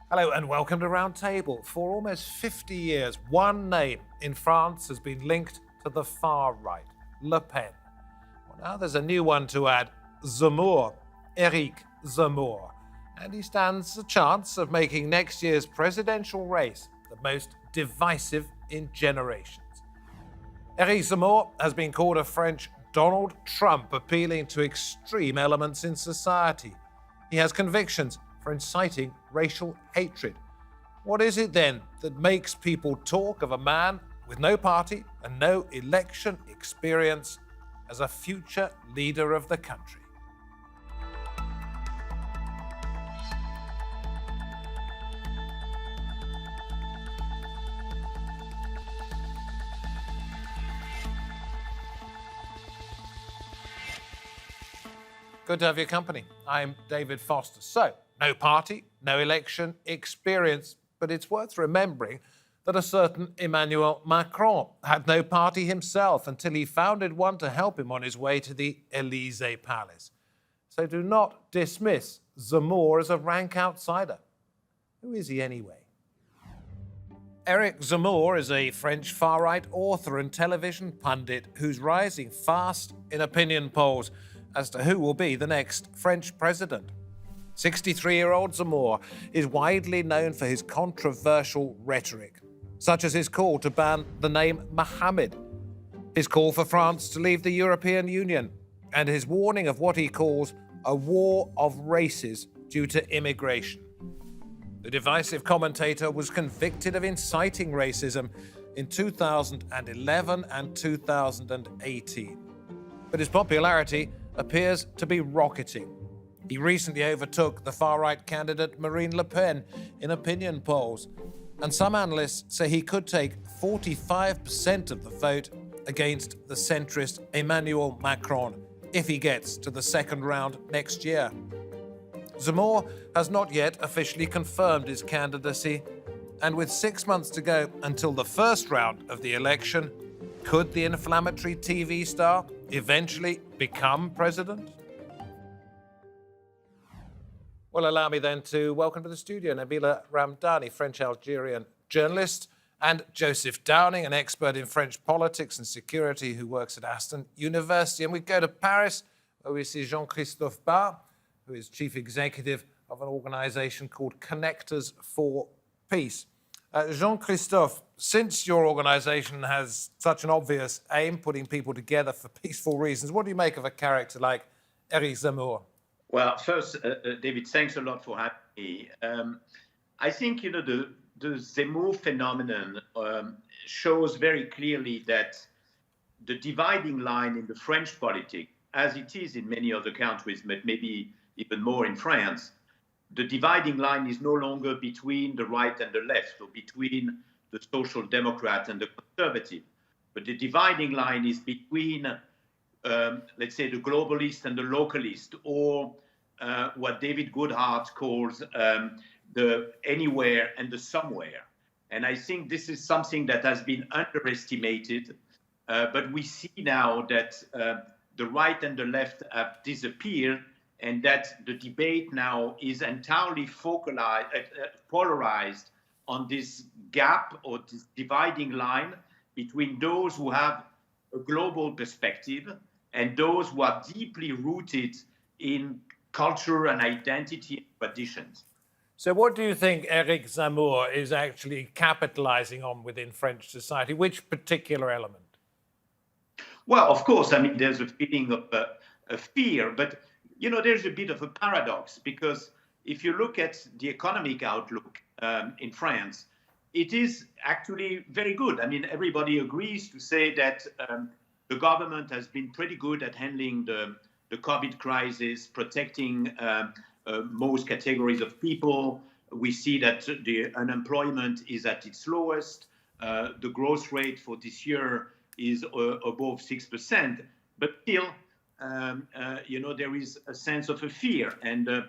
Hello and welcome to Roundtable. For almost 50 years, one name in France has been linked to the far right, Le Pen. Well, now there's a new one to add, Zemmour, Eric Zemmour. And he stands a chance of making next year's presidential race the most divisive in generations. Eric Zemmour has been called a French Donald Trump, appealing to extreme elements in society. He has convictions for inciting racial hatred. What is it then that makes people talk of a man with no party and no election experience as a future leader of the country? Good to have your company. I'm David Foster. So, no party, no election experience, but it's worth remembering that a certain Emmanuel Macron had no party himself until he founded one to help him on his way to the Élysée Palace. So do not dismiss Zemmour as a rank outsider. Who is he anyway? Eric Zemmour is a French far-right author and television pundit who's rising fast in opinion polls as to who will be the next French president. 63-year-old Zemmour is widely known for his controversial rhetoric, such as his call to ban the name Mohammed, his call for France to leave the European Union, and his warning of what he calls a war of races due to immigration. The divisive commentator was convicted of inciting racism in 2011 and 2018. But his popularity appears to be rocketing. He recently overtook the far-right candidate Marine Le Pen in opinion polls, and some analysts say he could take 45% of the vote against the centrist Emmanuel Macron if he gets to the second round next year. Zemmour has not yet officially confirmed his candidacy, and with 6 months to go until the first round of the election, could the inflammatory TV star eventually become president? Well, allow me then to welcome to the studio Nabila Ramdani, French-Algerian journalist, and Joseph Downing, an expert in French politics and security who works at Aston University. And we go to Paris, where we see Jean-Christophe Barre, who is chief executive of an organization called Connectors for Peace. Jean-Christophe, since your organization has such an obvious aim, putting people together for peaceful reasons, what do you make of a character like Eric Zemmour? Well, first, David, thanks a lot for having me. I think, the Zemmour phenomenon shows very clearly that the dividing line in the French politics, as it is in many other countries, but maybe even more in France, the dividing line is no longer between the right and the left, or between the social democrat and the conservative. But the dividing line is between, let's say, the globalist and the localist, or what David Goodhart calls the anywhere and the somewhere. And I think this is something that has been underestimated, but we see now that the right and the left have disappeared, and that the debate now is entirely polarized on this gap or this dividing line between those who have a global perspective and those who are deeply rooted in culture and identity and traditions. So what do you think Eric Zemmour is actually capitalizing on within French society? Which particular element? Well, of course, there's a feeling of fear, but there's a bit of a paradox, because if you look at the economic outlook in France, it is actually very good. Everybody agrees to say that the government has been pretty good at handling the COVID crisis, protecting most categories of people. We see that the unemployment is at its lowest. The growth rate for this year is above 6%, but still, there is a sense of a fear, and there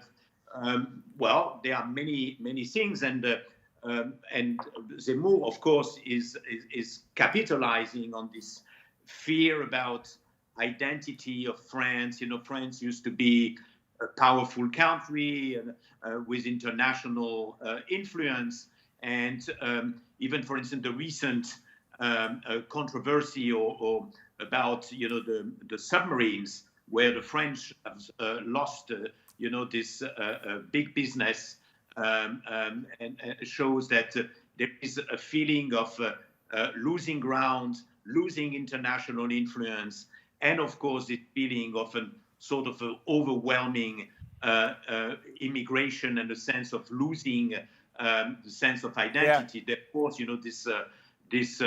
are many things, and Zemmour, of course, is capitalizing on this fear about identity of France. France used to be a powerful country with international influence. And even, for instance, the recent controversy or about the submarines, where the French have lost this big business, and shows that there is a feeling of losing ground, losing international influence, and of course this feeling of a sort of overwhelming immigration and a sense of losing the sense of identity. Yeah. Of course, this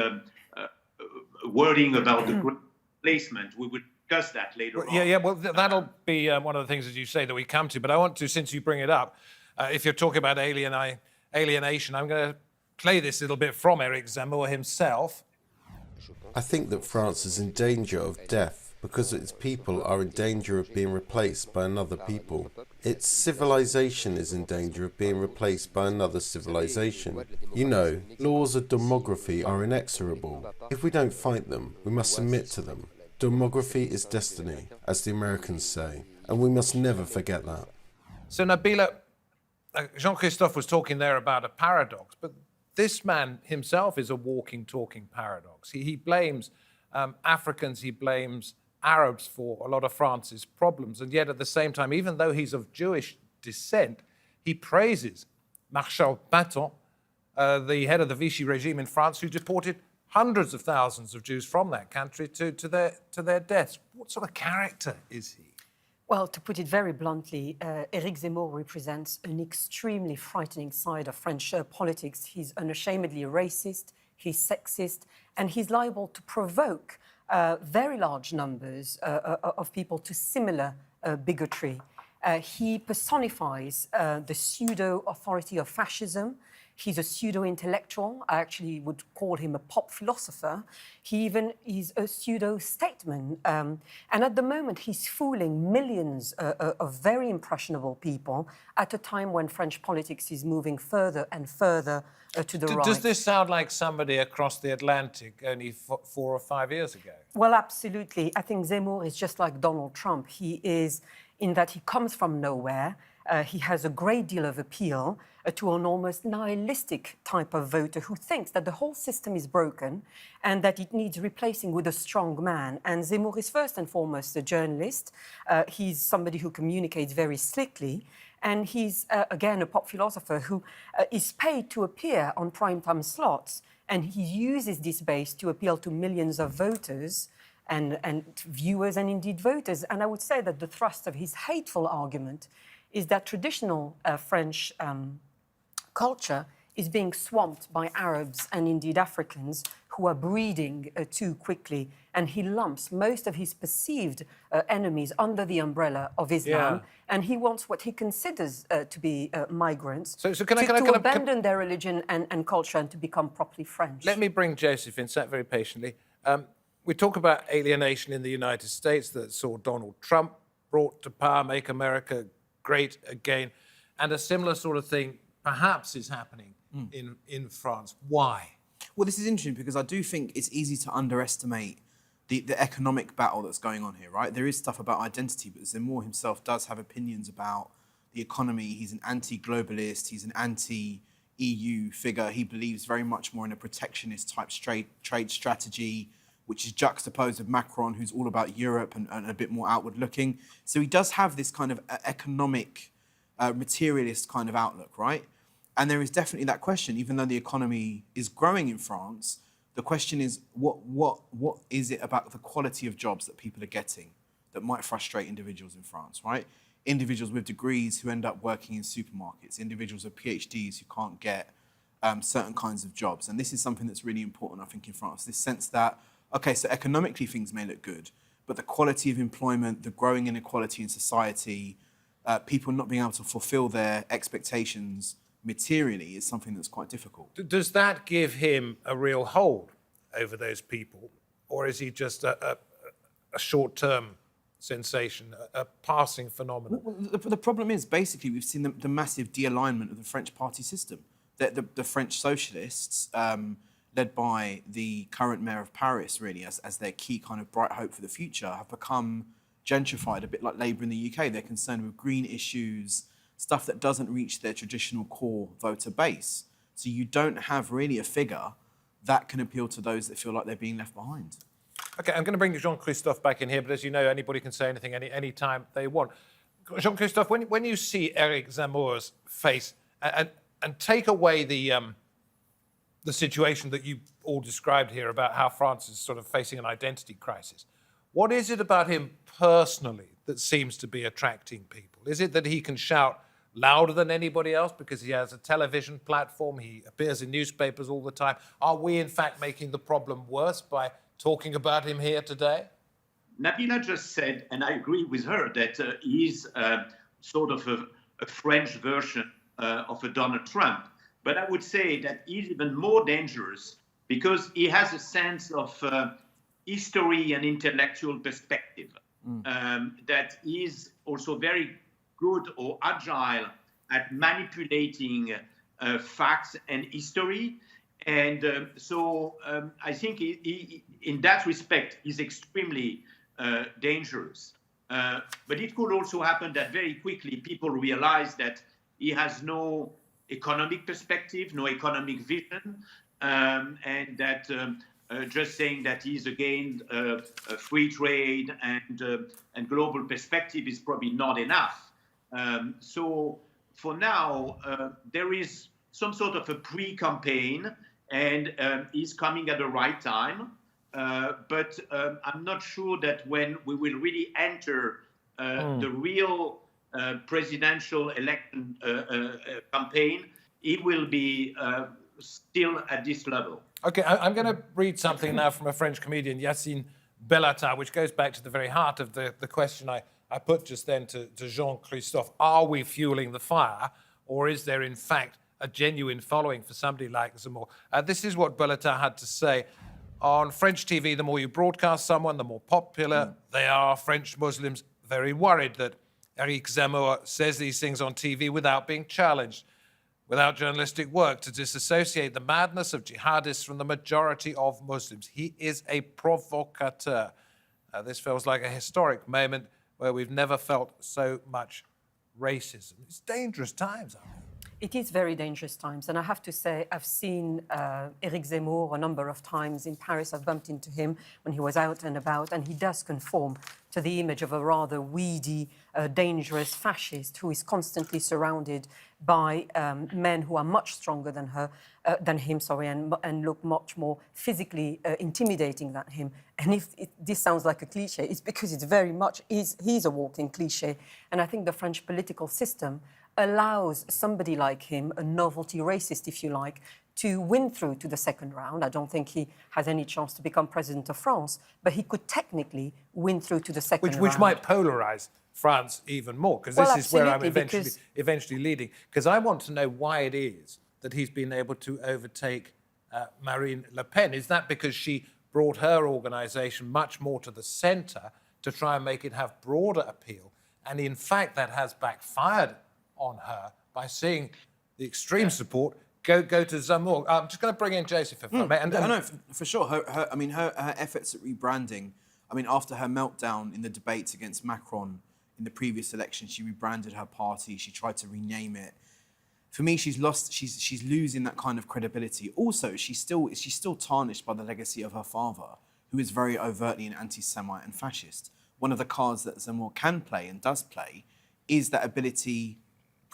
wording about the great placement, we would discuss that later on. Yeah, well, that'll be one of the things, as you say, that we come to. But I want to, since you bring it up, if you're talking about alienation, I'm going to play this little bit from Eric Zemmour himself. I think that France is in danger of death because its people are in danger of being replaced by another people. Its civilization is in danger of being replaced by another civilization. You know, laws of demography are inexorable. If we don't fight them, we must submit to them. Demography is destiny, as the Americans say, and we must never forget that. So Nabila, Jean-Christophe was talking there about a paradox, but this man himself is a walking, talking paradox. He blames Africans, he blames Arabs for a lot of France's problems, and yet at the same time, even though he's of Jewish descent, he praises Marshal Pétain, the head of the Vichy regime in France, who deported hundreds of thousands of Jews from that country to their deaths. What sort of character is he? Well, to put it very bluntly, Eric Zemmour represents an extremely frightening side of French politics. He's unashamedly racist, he's sexist, and he's liable to provoke very large numbers of people to similar bigotry. He personifies the pseudo-authority of fascism. He's a pseudo-intellectual. I actually would call him a pop philosopher. He even is a pseudo-statesman. And at the moment, he's fooling millions of very impressional people at a time when French politics is moving further and further to the right. Does this sound like somebody across the Atlantic only 4 or 5 years ago? Well, absolutely. I think Zemmour is just like Donald Trump. He is, in that he comes from nowhere. He has a great deal of appeal to an almost nihilistic type of voter who thinks that the whole system is broken and that it needs replacing with a strong man. And Zemmour is first and foremost a journalist. He's somebody who communicates very slickly. And he's, again, a pop philosopher who is paid to appear on primetime slots. And he uses this base to appeal to millions of voters and viewers and indeed voters. And I would say that the thrust of his hateful argument is that traditional French culture is being swamped by Arabs and indeed Africans who are breeding too quickly. And he lumps most of his perceived enemies under the umbrella of Islam. Yeah. And he wants what he considers to be migrants to abandon their religion and culture and to become properly French. Let me bring Joseph in, sat very patiently. We talk about alienation in the United States that saw Donald Trump brought to power, make America great again. And a similar sort of thing perhaps is happening in France. Why? Well, this is interesting because I do think it's easy to underestimate the economic battle that's going on here, right? There is stuff about identity, but Zemmour himself does have opinions about the economy. He's an anti-globalist, he's an anti-EU figure. He believes very much more in a protectionist type trade strategy, which is juxtaposed with Macron, who's all about Europe and a bit more outward looking. So he does have this kind of economic, materialist kind of outlook, right? And there is definitely that question, even though the economy is growing in France, the question is, what is it about the quality of jobs that people are getting that might frustrate individuals in France, right? Individuals with degrees who end up working in supermarkets, individuals with PhDs who can't get certain kinds of jobs. And this is something that's really important, I think, in France, this sense that, okay, so economically things may look good, but the quality of employment, the growing inequality in society, people not being able to fulfill their expectations materially is something that's quite difficult. Does that give him a real hold over those people? Or is he just a short-term sensation, a passing phenomenon? Well, the problem is, basically, we've seen the massive de-alignment of the French party system. The French socialists, led by the current mayor of Paris, really, as their key kind of bright hope for the future, have become gentrified, a bit like Labour in the UK. They're concerned with green issues, stuff that doesn't reach their traditional core voter base. So you don't have really a figure that can appeal to those that feel like they're being left behind. OK, I'm going to bring Jean-Christophe back in here, but as you know, anybody can say anything any time they want. Jean-Christophe, when you see Eric Zemmour's face and take away the situation that you all described here about how France is sort of facing an identity crisis, what is it about him personally that seems to be attracting people? Is it that he can shout louder than anybody else because he has a television platform, he appears in newspapers all the time? Are we, in fact, making the problem worse by talking about him here today? Nabila just said, and I agree with her, that he's sort of a French version of a Donald Trump. But I would say that he's even more dangerous because he has a sense of history and intellectual perspective. That is also very good or agile at manipulating facts and history. And so I think he, in that respect, is extremely dangerous. But it could also happen that very quickly people realize that he has no economic perspective, no economic vision, and that just saying that he's against free trade and global perspective is probably not enough. So for now, there is some sort of a pre-campaign, and he's coming at the right time. But I'm not sure that when we will really enter the real presidential election campaign, it will be still at this level. OK, I'm going to read something now from a French comedian, Yacine Bellatar, which goes back to the very heart of the question I put just then to Jean-Christophe. Are we fueling the fire, or is there, in fact, a genuine following for somebody like Zemmour? This is what Bellatar had to say. On French TV, the more you broadcast someone, the more popular they are. French Muslims very worried that Eric Zemmour says these things on TV without being challenged, without journalistic work to disassociate the madness of jihadists from the majority of Muslims. He is a provocateur. This feels like a historic moment where we've never felt so much racism. It's dangerous times, aren't they? It is very dangerous times. And I have to say, I've seen Eric Zemmour a number of times in Paris. I've bumped into him when he was out and about, and he does conform to the image of a rather weedy, dangerous fascist who is constantly surrounded by men who are much stronger than him, and look much more physically intimidating than him. And if this sounds like a cliche, it's because it's very much, he's a walking cliche. And I think the French political system allows somebody like him, a novelty racist, if you like, to win through to the second round. I don't think he has any chance to become president of France, but he could technically win through to the second round. Which might polarize France even more, because this is where I'm eventually leading. Because I want to know why it is that he's been able to overtake Marine Le Pen. Is that because she brought her organisation much more to the centre to try and make it have broader appeal? And in fact, that has backfired on her by seeing the extreme support go to Zemmour. I'm just going to bring in Joseph for a minute. No, for sure. Her efforts at rebranding. I mean, after her meltdown in the debates against Macron in the previous election, she rebranded her party. She tried to rename it. For me, she's lost. She's losing that kind of credibility. Also, she's still tarnished by the legacy of her father, who is very overtly an anti-Semite and fascist. One of the cards that Zemmour can play and does play is that ability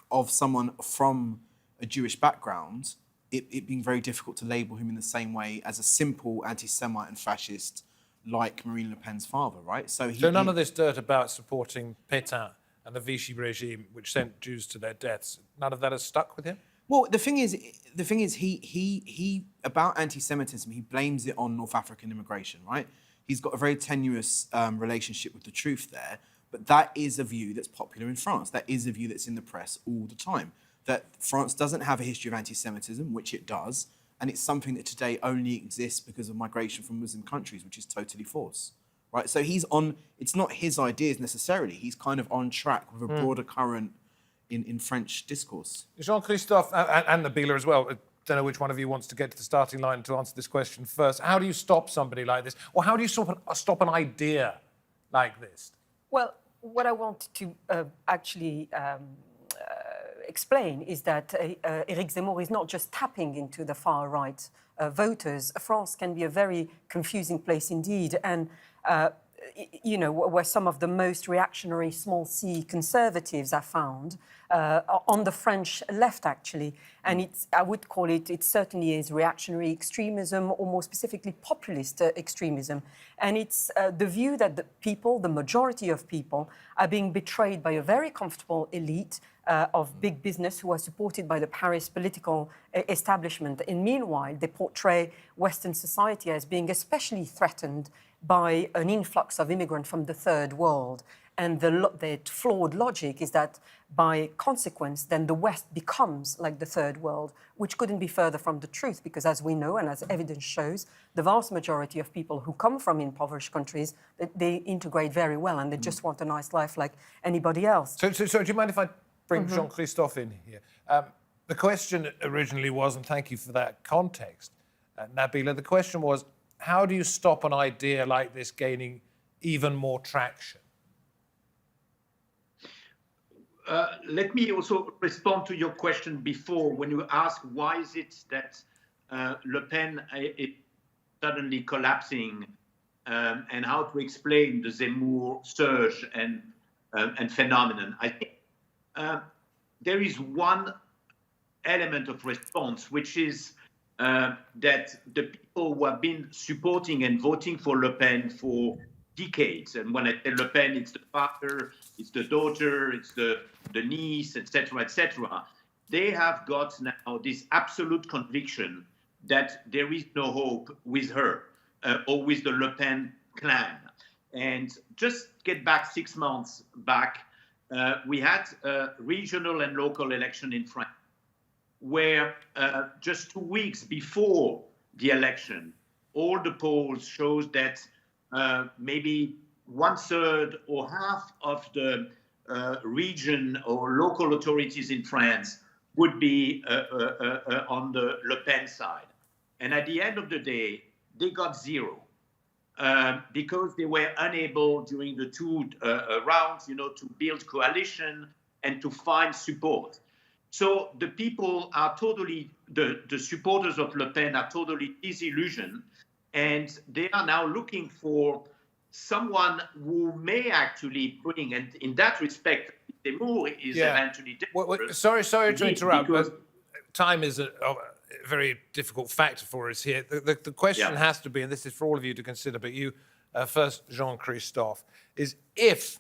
of someone from a Jewish background, it being very difficult to label him in the same way as a simple anti-Semite and fascist like Marine Le Pen's father, right? So none of this dirt about supporting Pétain and the Vichy regime, which sent Jews to their deaths, none of that has stuck with him? Well, the thing is, he about anti-Semitism, he blames it on North African immigration, right? He's got a very tenuous relationship with the truth there. But that is a view that's popular in France. That is a view that's in the press all the time. That France doesn't have a history of anti-Semitism, which it does, and it's something that today only exists because of migration from Muslim countries, which is totally false, right? So it's not his ideas necessarily. He's kind of on track with a broader current in French discourse. Jean-Christophe and Nabila as well. I don't know which one of you wants to get to the starting line to answer this question first. How do you stop somebody like this? Or how do you stop an idea like this? Well, what I want to actually explain is that Eric Zemmour is not just tapping into the far-right voters. France can be a very confusing place indeed, and you know, where some of the most reactionary small c conservatives are found on the French left, actually. And it's, I would call it, it certainly is reactionary extremism, or more specifically populist extremism. And it's the view that the people, the majority of people, are being betrayed by a very comfortable elite of big business who are supported by the Paris political establishment. And meanwhile, they portray Western society as being especially threatened by an influx of immigrants from the third world. And the flawed logic is that by consequence, then the West becomes like the third world, which couldn't be further from the truth, because as we know, and as evidence shows, the vast majority of people who come from impoverished countries, they integrate very well, and they just want a nice life like anybody else. So do you mind if I bring Jean-Christophe in here? The question originally was, and thank you for that context, Nabila, the question was, how do you stop an idea like this gaining even more traction? Let me also respond to your question before, when you ask why is it that Le Pen is suddenly collapsing, and how to explain the Zemmour surge and phenomenon. I think there is one element of response, which is that the people who have been supporting and voting for Le Pen for decades, and when I say Le Pen, it's the father, it's the daughter, it's the niece, etc., they have got now this absolute conviction that there is no hope with her or with the Le Pen clan. And just get back 6 months back, we had a regional and local election in France, where just 2 weeks before the election, all the polls shows that maybe 1/3 or half of the region or local authorities in France would be on the Le Pen side. And at the end of the day, they got zero because they were unable during the two rounds, to build coalition and to find support. So the people are totally, the supporters of Le Pen are totally disillusioned, and they are now looking for someone who may actually bring, and in that respect, Zemmour is eventually different. Sorry to interrupt, but time is a very difficult factor for us here. The question has to be, and this is for all of you to consider, but you first, Jean-Christophe, is if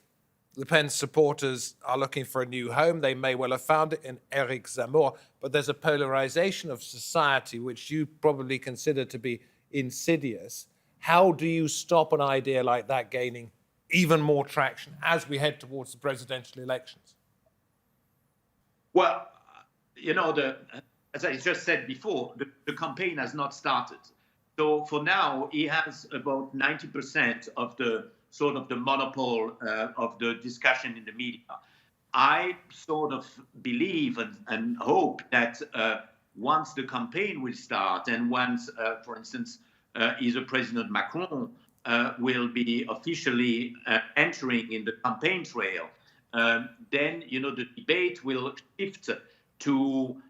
Le Pen's supporters are looking for a new home, they may well have found it in Eric Zemmour, but there's a polarization of society which you probably consider to be insidious. How do you stop an idea like that gaining even more traction as we head towards the presidential elections? Well, as I just said before, the campaign has not started. So for now, he has about 90% of the sort of the monopoly of the discussion in the media. I sort of believe and hope that once the campaign will start, and once, for instance, either President Macron will be officially entering in the campaign trail, then, the debate will shift to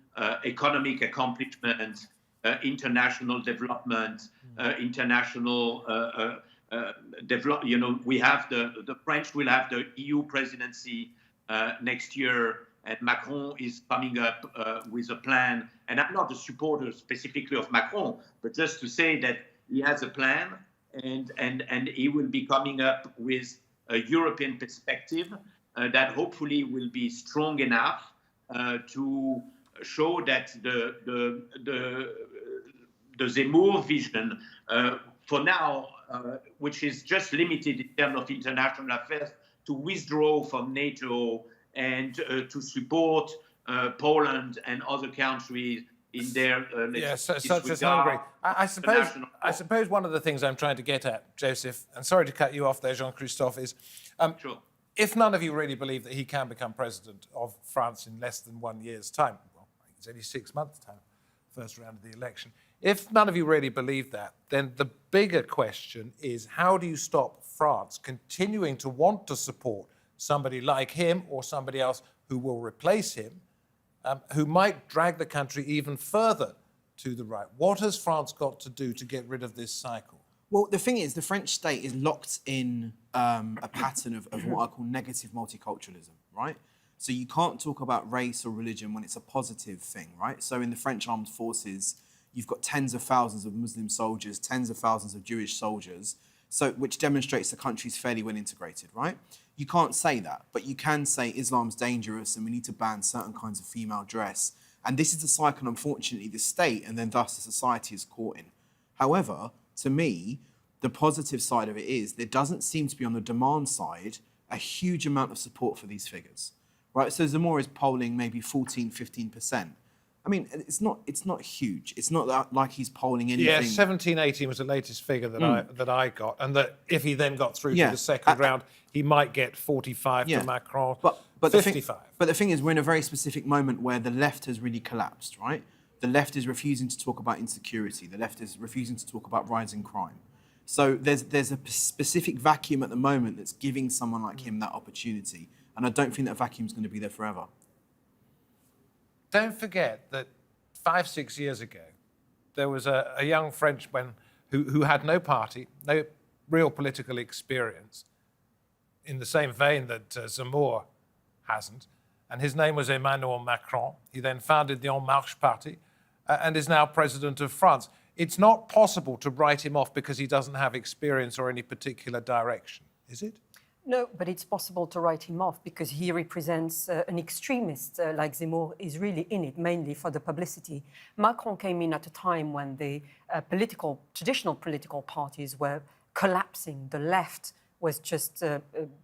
economic accomplishments, international development, international we have the French will have the EU presidency next year, and Macron is coming up with a plan. And I'm not a supporter specifically of Macron, but just to say that he has a plan, and he will be coming up with a European perspective that hopefully will be strong enough to show that the Zemmour vision for now, which is just limited in terms of international affairs, to withdraw from NATO and to support Poland and other countries in their such as Hungary. I suppose one of the things I'm trying to get at, Joseph, and sorry to cut you off there, Jean-Christophe, is sure. If none of you really believe that he can become president of France in less than 1 year's time, well, I think it's only 6 months' time, first round of the election. If none of you really believe that, then the bigger question is, how do you stop France continuing to want to support somebody like him or somebody else who will replace him, who might drag the country even further to the right. What has France got to do to get rid of this cycle? Well, the thing is, the French state is locked in a pattern of what I call negative multiculturalism, right? So you can't talk about race or religion when it's a positive thing, right? So in the French armed forces, you've got tens of thousands of Muslim soldiers, tens of thousands of Jewish soldiers, so which demonstrates the country's fairly well integrated, right? You can't say that, but you can say Islam's dangerous and we need to ban certain kinds of female dress. And this is the cycle, unfortunately, the state and then thus the society is caught in. However, to me, the positive side of it is there doesn't seem to be on the demand side a huge amount of support for these figures, right? So Zemmour is polling maybe 14, 15%. I mean, it's not huge. It's not like he's polling anything. Yeah, 17, 18 was the latest figure that I got, and that if he then got through to the second round, he might get 45 for Macron, but 55. But the thing is, we're in a very specific moment where the left has really collapsed, right? The left is refusing to talk about insecurity. The left is refusing to talk about rising crime. So there's a specific vacuum at the moment that's giving someone like him that opportunity, and I don't think that vacuum is going to be there forever. Don't forget that 5-6 years ago, there was a young Frenchman who had no party, no real political experience, in the same vein that Zemmour hasn't, and his name was Emmanuel Macron. He then founded the En Marche party and is now president of France. It's not possible to write him off because he doesn't have experience or any particular direction, is it? No, but it's possible to write him off because he represents an extremist like Zemmour is really in it, mainly for the publicity. Macron came in at a time when the traditional political parties were collapsing. The left was just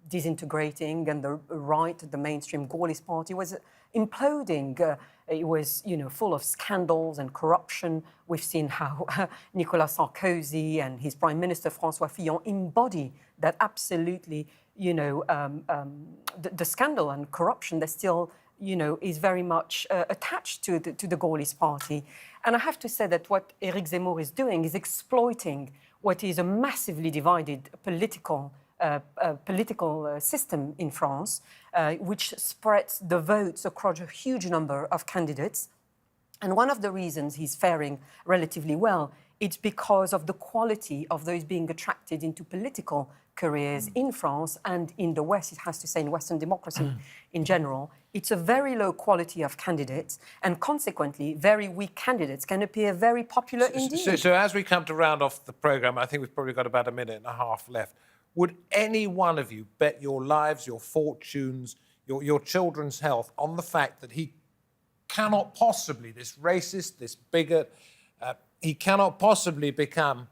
disintegrating, and the right, the mainstream Gaullist party, was imploding. It was, full of scandals and corruption. We've seen how Nicolas Sarkozy and his Prime Minister François Fillon embody that absolutely, the scandal and corruption that still, is very much attached to the Gaullist party. And I have to say that what Eric Zemmour is doing is exploiting what is a massively divided political system in France, which spreads the votes across a huge number of candidates. And one of the reasons he's faring relatively well, it's because of the quality of those being attracted into political careers in France and in the West, it has to say, in Western democracy in general. It's a very low quality of candidates, and consequently, very weak candidates can appear very popular indeed. So as we come to round off the programme, I think we've probably got about a minute and a half left. Would any one of you bet your lives, your fortunes, your children's health on the fact that he cannot possibly, this racist, this bigot, he cannot possibly become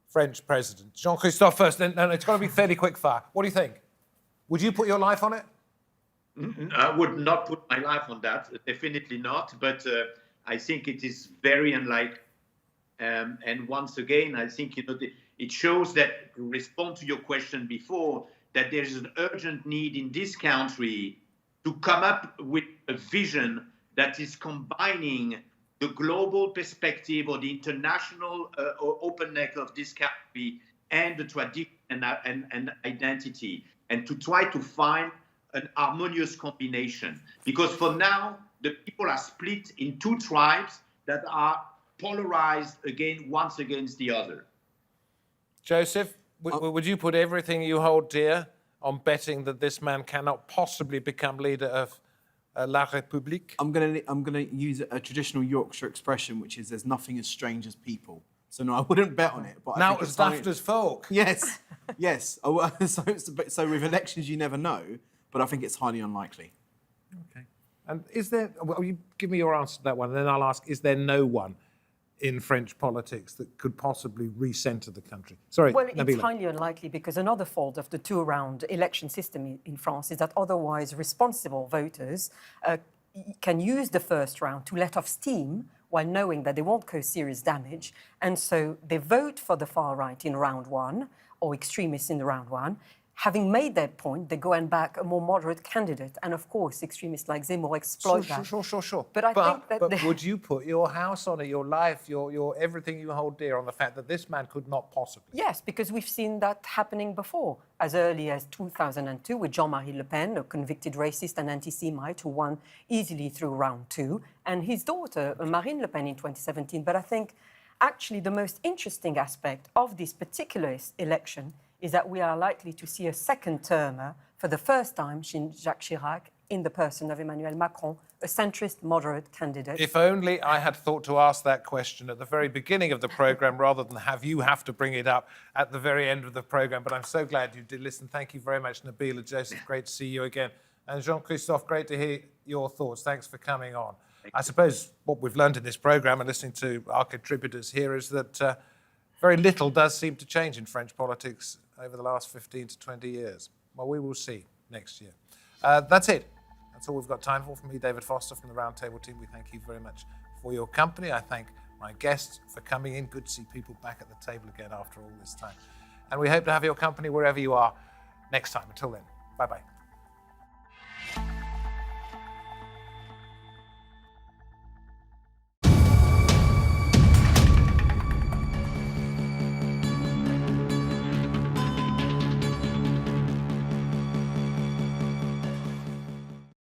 French president? Jean-Christophe first, then it's got to be fairly quick fire. What do you think? Would you put your life on it? I would not put my life on that, definitely not. But I think it is very unlikely. And once again, I think it shows that, to respond to your question before, that there is an urgent need in this country to come up with a vision that is combining the global perspective or the international openness of this country and the tradition and identity, and to try to find an harmonious combination. Because for now, the people are split in two tribes that are polarized once against the other. Joseph, would you put everything you hold dear on betting that this man cannot possibly become leader of La République? I'm gonna use a traditional Yorkshire expression, which is "there's nothing as strange as people." So no, I wouldn't bet on it. But now it's daft as folk. Yes, yes. So with elections, you never know, but I think it's highly unlikely. Okay. And is there? Well, you give me your answer to that one, and then I'll ask: is there no one in French politics that could possibly re-centre the country? Sorry, well, Nabila. it's highly unlikely because another fault of the two-round election system in France is that otherwise responsible voters can use the first round to let off steam while knowing that they won't cause serious damage. And so they vote for the far right in round one or extremists in round one. having made their point, they go and back a more moderate candidate. And of course, extremists like Zemmour exploit that. Sure. But I think that but would you put your house on it, your life, your everything you hold dear on the fact that this man could not possibly? Yes, because we've seen that happening before, as early as 2002 with Jean-Marie Le Pen, a convicted racist and anti-Semite who won easily through round two, and his daughter, Marine Le Pen, in 2017. But I think actually the most interesting aspect of this particular election is that we are likely to see a second-termer for the first time, Jacques Chirac, in the person of Emmanuel Macron, a centrist, moderate candidate. If only I had thought to ask that question at the very beginning of the programme rather than have to bring it up at the very end of the programme. But I'm so glad you did listen. Thank you very much, Nabila, Joseph. Great to see you again. And Jean-Christophe, great to hear your thoughts. Thanks for coming on. I suppose what we've learned in this programme and listening to our contributors here is that very little does seem to change in French politics over the last 15 to 20 years. Well, we will see next year. That's it. That's all we've got time for. From me, David Foster, from the Roundtable team, we thank you very much for your company. I thank my guests for coming in. Good to see people back at the table again after all this time. And we hope to have your company wherever you are next time. Until then, bye-bye.